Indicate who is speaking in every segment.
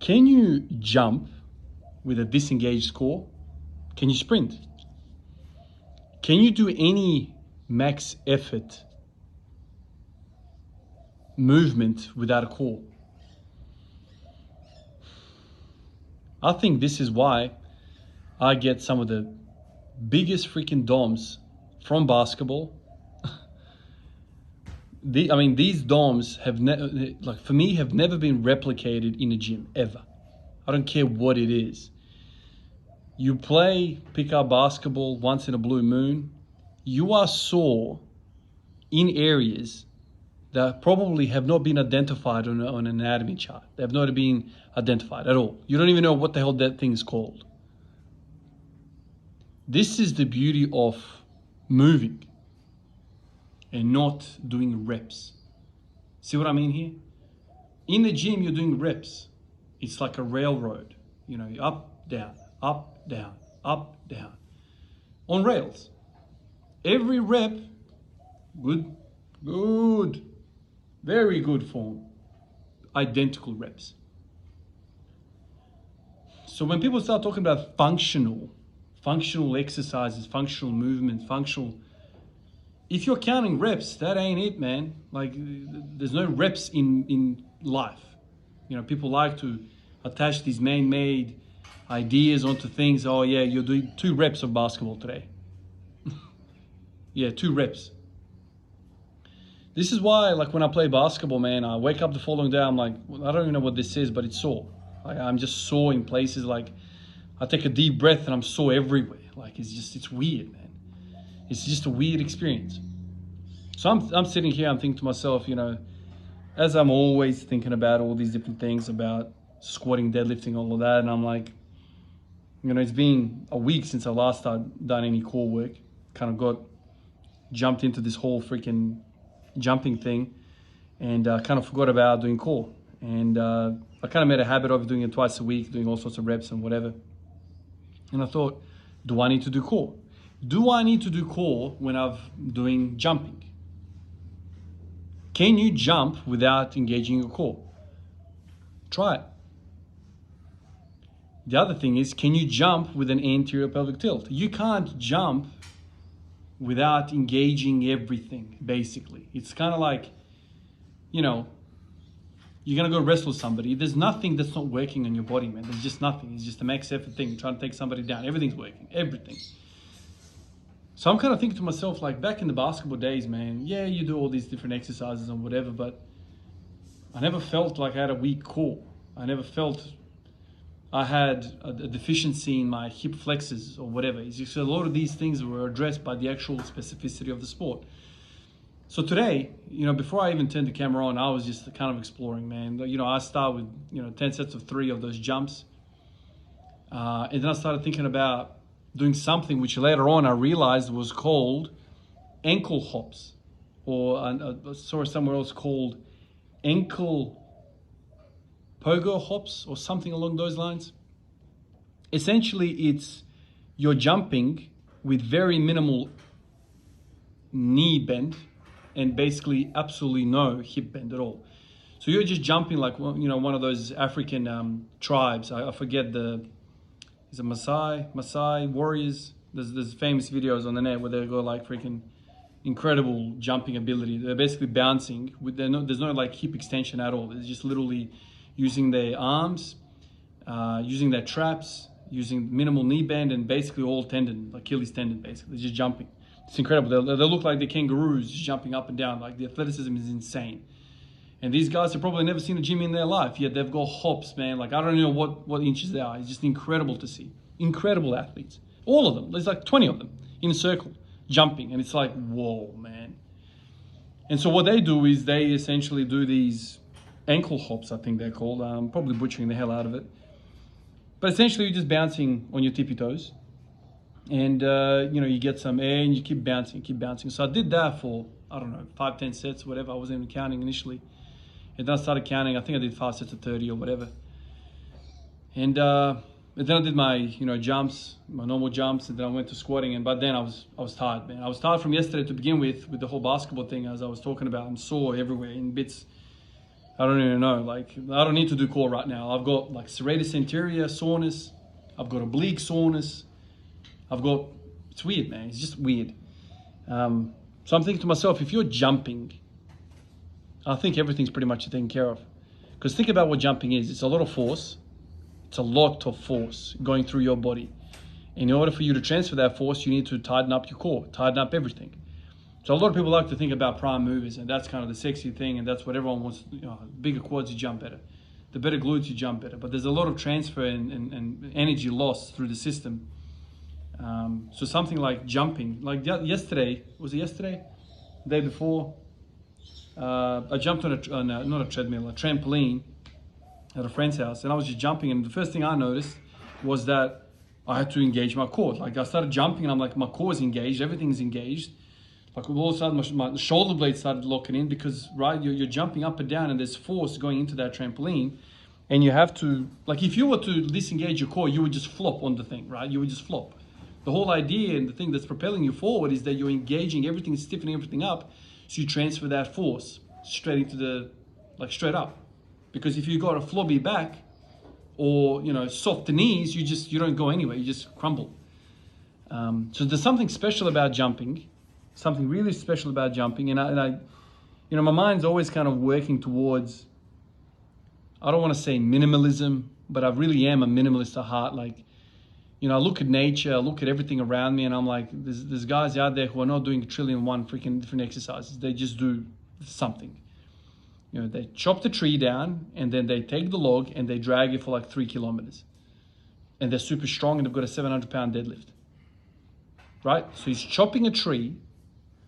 Speaker 1: Can you jump with a disengaged core? Can you sprint? Can you do any max effort movement without a core? I think this is why I get some of the biggest freaking DOMs from basketball. These DOMs have for me have never been replicated in a gym ever. I don't care what it is. You play pickup basketball once in a blue moon, you are sore in areas that probably have not been identified on an anatomy chart. They have not been identified at all. You don't even know what the hell that thing is called. This is the beauty of moving and not doing reps. See what I mean here? In the gym, you're doing reps. It's like a railroad. You know, up, down, up, down, up, down. On rails. Every rep, good, very good form. Identical reps. So when people start talking about functional exercises, functional movement, if you're counting reps, that ain't it, man. Like, there's no reps in life. You know, people like to attach these man-made ideas onto things. Oh yeah, you're doing 2 reps of basketball today. Yeah, 2 reps. This is why, like, when I play basketball, man, I wake up the following day, I'm like, well, I don't even know what this is, but it's sore. Like, I'm just sore in places. Like, I take a deep breath and I'm sore everywhere. Like, it's weird, man. It's just a weird experience. So I'm sitting here, I'm thinking to myself, you know, as I'm always thinking about all these different things about squatting, deadlifting, all of that, and I'm like, you know, it's been a week since I last done any core work. Kind of jumped into this whole freaking jumping thing, and kind of forgot about doing core. And I kind of made a habit of doing it twice a week, doing all sorts of reps and whatever. And I thought, do I need to do core? Do I need to do core when I'm doing jumping? Can you jump without engaging your core? Try it. The other thing is, can you jump with an anterior pelvic tilt? You can't jump without engaging everything, basically. It's kind of like, you know, you're going to go wrestle somebody. There's nothing that's not working on your body, man. There's just nothing. It's just a max effort thing. You're trying to take somebody down. Everything's working. Everything. So I'm kind of thinking to myself, like, back in the basketball days, man, yeah, you do all these different exercises and whatever, but I never felt like I had a weak core. I never felt I had a deficiency in my hip flexors or whatever. It's just a lot of these things were addressed by the actual specificity of the sport. So today, you know, before I even turned the camera on, I was just kind of exploring, man. You know, I start with, you know, 10 sets of 3 of those jumps. And then I started thinking about doing something which later on I realized was called ankle hops, or I saw somewhere else called ankle pogo hops or something along those lines. Essentially, it's you're jumping with very minimal knee bend and basically absolutely no hip bend at all. So you're just jumping like, you know, one of those African tribes. I forget is it Maasai warriors? There's famous videos on the net where they go like freaking incredible jumping ability. They're basically bouncing with there's no like hip extension at all. It's just literally using their arms, using their traps, using minimal knee bend, and basically all tendon, Achilles tendon, basically. They're just jumping. It's incredible. They look like the kangaroos just jumping up and down. Like, the athleticism is insane. And these guys have probably never seen a gym in their life, yet they've got hops, man. Like, I don't know what inches they are. It's just incredible to see. Incredible athletes. All of them. There's like 20 of them in a circle jumping. And it's like, whoa, man. And so what they do is they essentially do these ankle hops, I think they're called. I'm probably butchering the hell out of it. But essentially, you're just bouncing on your tippy toes. And, you know, you get some air and you keep bouncing. So I did that for, I don't know, 5-10 sets, whatever. I wasn't even counting initially. And then I started counting. I think I did 5 sets of 30 or whatever. And then I did my, you know, jumps, my normal jumps. And then I went to squatting. And by then I was tired, man. I was tired from yesterday to begin with the whole basketball thing, as I was talking about. I'm sore everywhere in bits. I don't even know. Like, I don't need to do core right now. I've got like serratus anterior soreness. I've got oblique soreness. It's weird, man. It's just weird. So I'm thinking to myself, if you're jumping, I think everything's pretty much taken care of. Because think about what jumping is. It's a lot of force. It's a lot of force going through your body. In order for you to transfer that force, you need to tighten up your core, tighten up everything. So a lot of people like to think about prime movers, and that's kind of the sexy thing, and that's what everyone wants. Bigger quads, you jump better. The better glutes, you jump better. But there's a lot of transfer and energy loss through the system. So something like jumping, like yesterday, was it yesterday? The day before? I jumped on not a treadmill, a trampoline at a friend's house, and I was just jumping, and the first thing I noticed was that I had to engage my core. Like I started jumping, and I'm like, my core is engaged, everything's engaged. Like all of a sudden, my shoulder blades started locking in because, right, you're jumping up and down, and there's force going into that trampoline, and you have to, like, if you were to disengage your core, you would just flop on the thing, right? You would just flop. The whole idea and the thing that's propelling you forward is that you're engaging everything, stiffening everything up, so you transfer that force straight into straight up. Because if you got a flobby back or, soft knees, you don't go anywhere, you just crumble. So there's something special about jumping. Something really special about jumping, and I my mind's always kind of working towards, I don't want to say minimalism, but I really am a minimalist at heart. Like, I look at nature, I look at everything around me, and I'm like, there's guys out there who are not doing 1,000,001,000,001 freaking different exercises. They just do something. They chop the tree down, and then they take the log and they drag it for like 3 kilometers, and they're super strong, and they've got a 700-pound deadlift. Right? So he's chopping a tree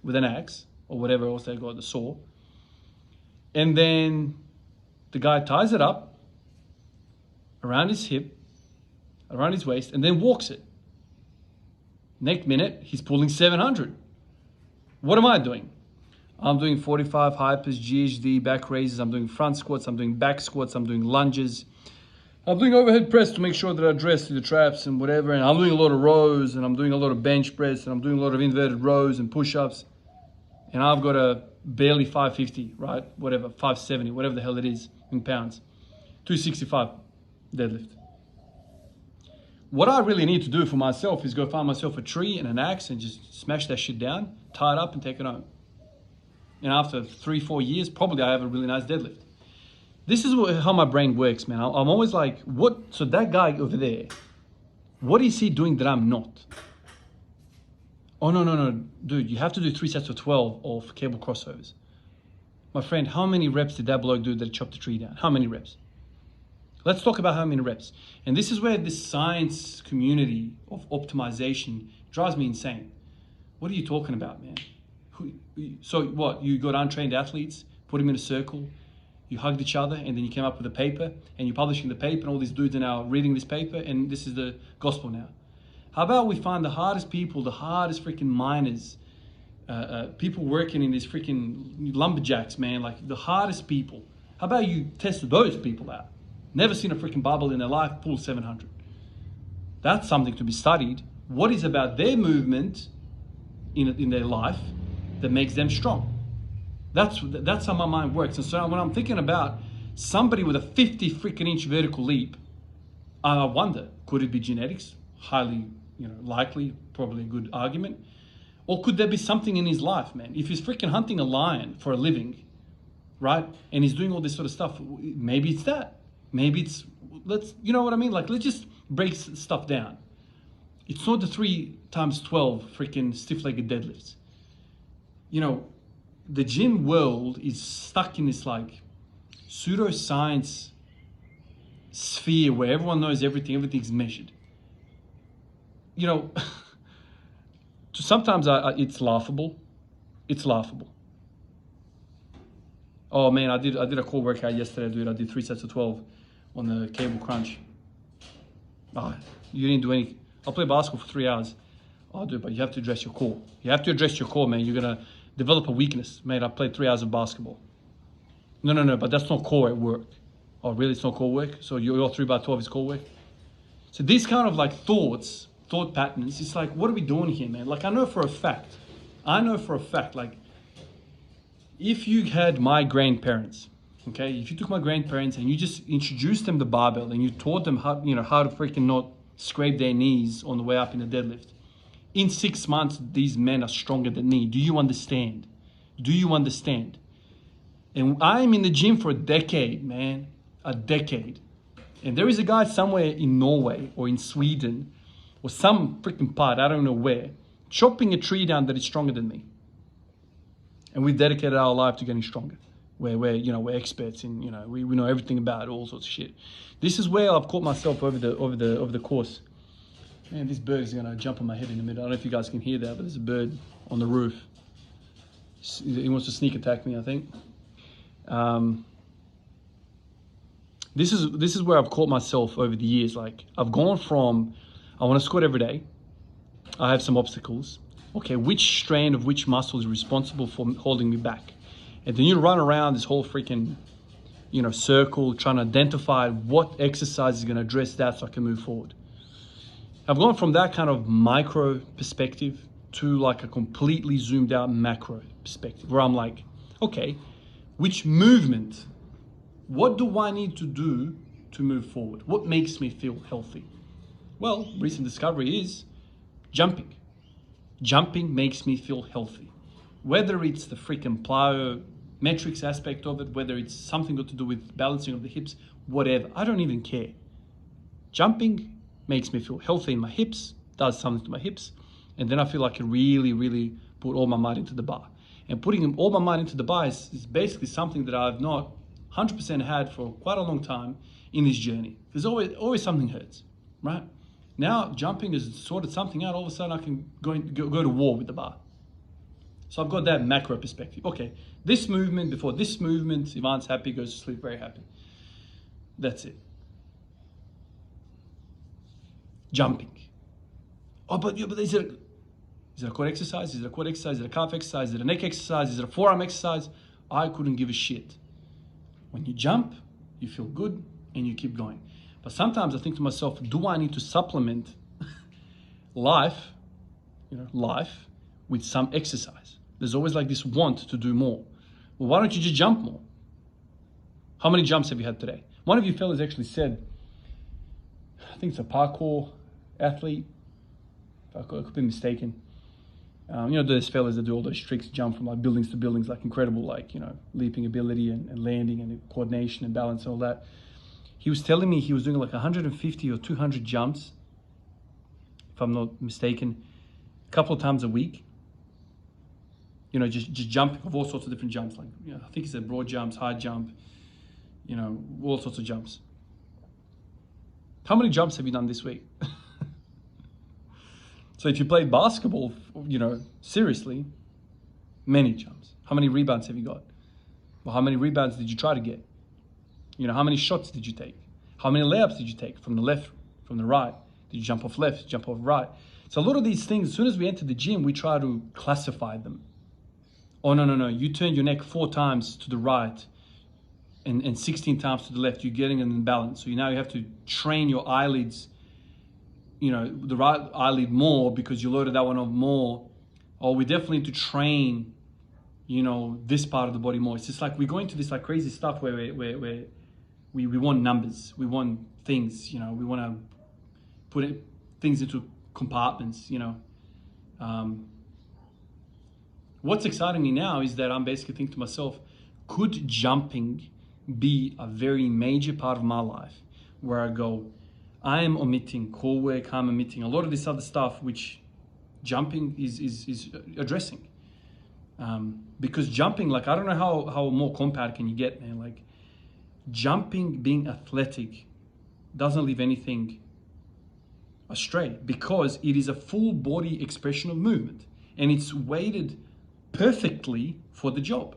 Speaker 1: with an axe or whatever else they got, the saw, and then the guy ties it up around his hip, around his waist, and then walks it. Next minute, he's pulling 700. What am I doing? I'm doing 45 hypers, GHD, back raises, I'm doing front squats, I'm doing back squats, I'm doing lunges, I'm doing overhead press to make sure that I address the traps and whatever, and I'm doing a lot of rows, and I'm doing a lot of bench press, and I'm doing a lot of inverted rows and push-ups, and I've got a barely 550, right? Whatever, 570, whatever the hell it is in pounds. 265 deadlift. What I really need to do for myself is go find myself a tree and an axe and just smash that shit down, tie it up and take it home. And after 3-4 years, probably I have a really nice deadlift. This is how my brain works, man. I'm always like, what? So that guy over there, what is he doing that I'm not? Oh, no. Dude, you have to do 3 sets of 12 of cable crossovers. My friend, how many reps did that bloke do that chopped the tree down? How many reps? Let's talk about how many reps. And this is where this science community of optimization drives me insane. What are you talking about, man? So what? You got untrained athletes, put them in a circle, you hugged each other, and then you came up with a paper, and you're publishing the paper, and all these dudes are now reading this paper, and this is the gospel now. How about we find the hardest people, the hardest freaking miners, people working in these freaking lumberjacks, man, like the hardest people. How about you test those people out? Never seen a freaking barbell in their life, pull 700. That's something to be studied. What is about their movement in their life that makes them strong? That's how my mind works. And so when I'm thinking about somebody with a 50 freaking inch vertical leap, I wonder, could it be genetics? Highly, likely, probably a good argument. Or could there be something in his life, man? If he's freaking hunting a lion for a living, right? And he's doing all this sort of stuff, maybe it's that. Maybe it's, you know what I mean? Like, let's just break stuff down. It's not the 3 times 12 freaking stiff-legged deadlifts. The gym world is stuck in this like pseudoscience sphere where everyone knows everything, everything's measured. Sometimes it's laughable. It's laughable. Oh man, I did a core workout yesterday, dude. I did 3 sets of 12 on the cable crunch. You didn't do any. I'll play basketball for 3 hours. Oh, dude, but you have to address your core. You have to address your core, man. You're gonna develop a weakness. Mate, I played 3 hours of basketball. No, but that's not core at work. Oh, really? It's not core work? So your 3x12 is core work? So these kind of like thought patterns, it's like, what are we doing here, man? Like, I know for a fact, like, if you had my grandparents, Okay, if you took my grandparents and you just introduced them the barbell and you taught them how, how to freaking not scrape their knees on the way up in the deadlift, in 6 months, these men are stronger than me. Do you understand? Do you understand? And I'm in the gym for a decade, man, a decade. And there is a guy somewhere in Norway or in Sweden or some freaking part, I don't know where, chopping a tree down that is stronger than me. And we've dedicated our life to getting stronger. We're experts in, we know everything about all sorts of shit. This is where I've caught myself over the course. Man, this bird is gonna jump on my head in a minute. I don't know if you guys can hear that, but there's a bird on the roof. He wants to sneak attack me, I think. This is where I've caught myself over the years. Like, I've gone from, I want to squat every day. I have some obstacles. Okay, which strand of which muscle is responsible for holding me back? And then you run around this whole freaking, circle trying to identify what exercise is going to address that so I can move forward. I've gone from that kind of micro perspective to like a completely zoomed out macro perspective where I'm like, okay, which movement, what do I need to do to move forward? What makes me feel healthy? Well, recent discovery is jumping. Jumping makes me feel healthy. Whether it's the freaking plyometrics aspect of it, whether it's something got to do with balancing of the hips, whatever, I don't even care. Jumping makes me feel healthy in my hips, does something to my hips, and then I feel like I can really, really put all my might into the bar. And putting all my might into the bar is basically something that I've not 100% had for quite a long time in this journey. There's always something hurts, right? Now jumping has sorted something out. All of a sudden I can go to war with the bar. So I've got that macro perspective. Okay, this movement, before this movement, Ivan's happy, goes to sleep very happy. That's it. Jumping. Oh, but is it a core exercise? Is it a quad exercise? Is it a calf exercise? Is it a neck exercise? Is it a forearm exercise? I couldn't give a shit. When you jump, you feel good and you keep going. But sometimes I think to myself, do I need to supplement life with some exercise? There's always like this want to do more. Well, why don't you just jump more? How many jumps have you had today? One of you fellas actually said, I think it's a parkour athlete, I could be mistaken. Those fellas that do all those tricks, jump from like buildings to buildings, like incredible, like, leaping ability and landing and coordination and balance and all that. He was telling me he was doing like 150 or 200 jumps, if I'm not mistaken, a couple of times a week. Just jumping of all sorts of different jumps. Like, I think he said broad jumps, high jump, all sorts of jumps. How many jumps have you done this week? So if you played basketball, seriously, many jumps. How many rebounds have you got? Well, how many rebounds did you try to get? How many shots did you take? How many layups did you take from the left, from the right? Did you jump off left, jump off right? So a lot of these things, as soon as we enter the gym, we try to classify them. Oh, no. You turned your neck 4 times to the right and 16 times to the left. You're getting an imbalance. So now you have to train your eyelids, the right eyelid more because you loaded that one off more. Or we definitely need to train, this part of the body more. It's just like we're going to this like crazy stuff where we want numbers. We want things, we want to put things into compartments, What's exciting me now is that I'm basically thinking to myself, could jumping be a very major part of my life where I go, I am omitting core work, I'm omitting a lot of this other stuff which jumping is addressing. Because jumping, like, I don't know how more compact can you get, man. Like, jumping, being athletic, doesn't leave anything astray because it is a full body expression of movement and it's weighted perfectly for the job.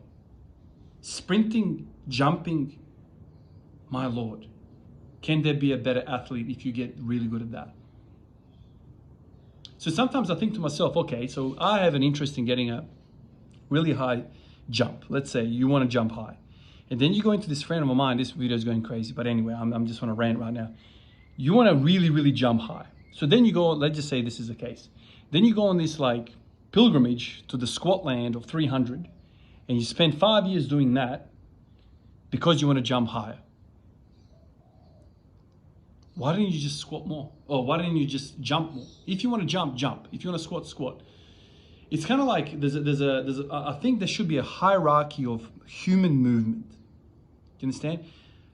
Speaker 1: Sprinting, jumping, my Lord, can there be a better athlete if you get really good at that? So sometimes I think to myself, okay, so I have an interest in getting a really high jump. Let's say you want to jump high. And then you go into this friend of mine, this video is going crazy, but anyway, I'm just on a rant right now. You want to really, really jump high. So then you go, let's just say this is the case. Then you go on this like pilgrimage to the squat land of 300 and you spend 5 years doing that. because you want to jump higher. Why don't you just squat more? Or why don't you just jump more? If you want to jump, jump. If you want to squat, squat. It's kind of like I think there should be a hierarchy of human movement. Do you understand?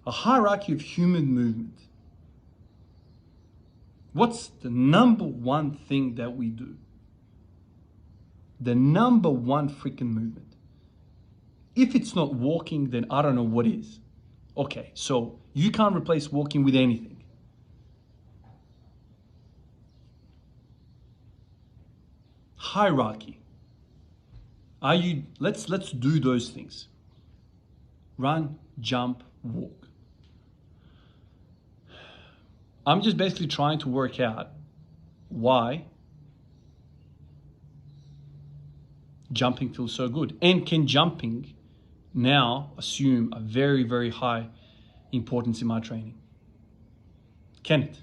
Speaker 1: A hierarchy of human movement. What's the number one thing that we do? The number one freaking movement. If it's not walking, then I don't know what is. Okay, so you can't replace walking with anything. Hierarchy. Let's do those things. Run, jump, walk. I'm just basically trying to work out why jumping feels so good. And can jumping now assume a very, very high importance in my training? Can it?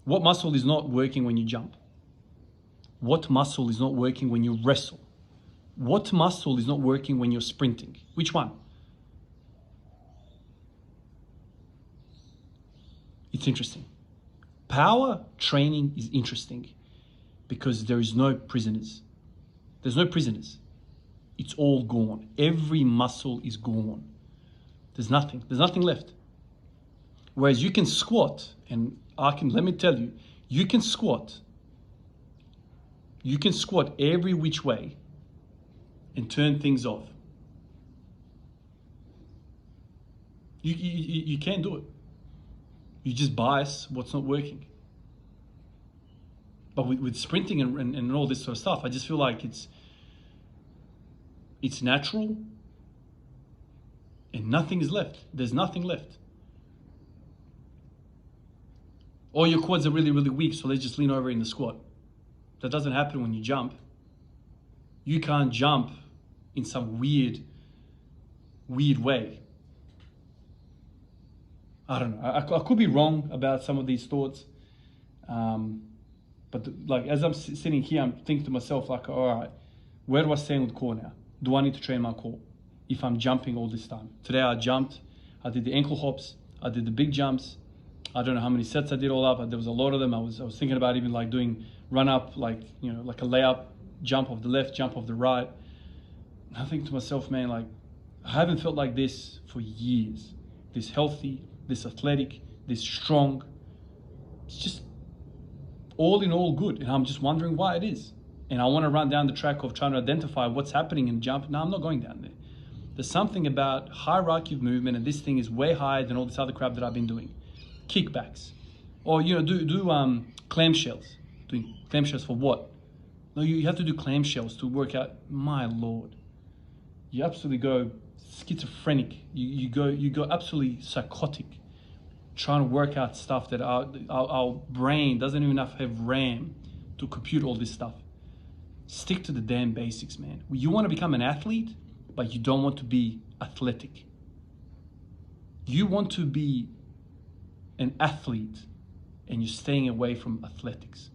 Speaker 1: What muscle is not working when you jump? What muscle is not working when you wrestle? What muscle is not working when you're sprinting? Which one? It's interesting. Power training is interesting because there is no prisoners. There's no prisoners. It's all gone. Every muscle is gone. There's nothing left. Whereas you can squat, and let me tell you, you can squat every which way and turn things off. You can't do it. You just bias what's not working. But with sprinting and all this sort of stuff, I just feel like it's natural and nothing is left. There's nothing left. Or your quads are really, really weak, so let's just lean over in the squat. That doesn't happen when you jump. You can't jump in some weird way. I don't know. I could be wrong about some of these thoughts. But like as I'm sitting here, I'm thinking to myself like, all right, where do I stand with core now? Do I need to train my core if I'm jumping all this time? Today I jumped. I did the ankle hops. I did the big jumps. I don't know how many sets I did all up, but there was a lot of them. I was thinking about even like doing run up, like a layup, jump off the left, jump off the right. And I think to myself, man, like I haven't felt like this for years. This healthy, this athletic, this strong. It's just all in all good, and I'm just wondering why it is. And I want to run down the track of trying to identify what's happening in jump. No, I'm not going down there. There's something about hierarchy of movement, and this thing is way higher than all this other crap that I've been doing. Kickbacks, or do clamshells. Doing clamshells for what? No, you have to do clamshells to work out. My Lord, you absolutely go schizophrenic. You go absolutely psychotic, trying to work out stuff that our brain doesn't even have RAM to compute all this stuff. Stick to the damn basics, man. You want to become an athlete, but you don't want to be athletic. You want to be an athlete, and you're staying away from athletics.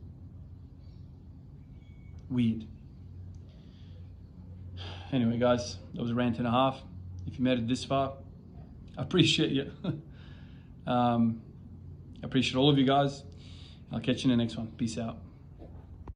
Speaker 1: Weird. Anyway, guys, that was a rant and a half. If you made it this far, I appreciate you. I appreciate all of you guys. I'll catch you in the next one. Peace out.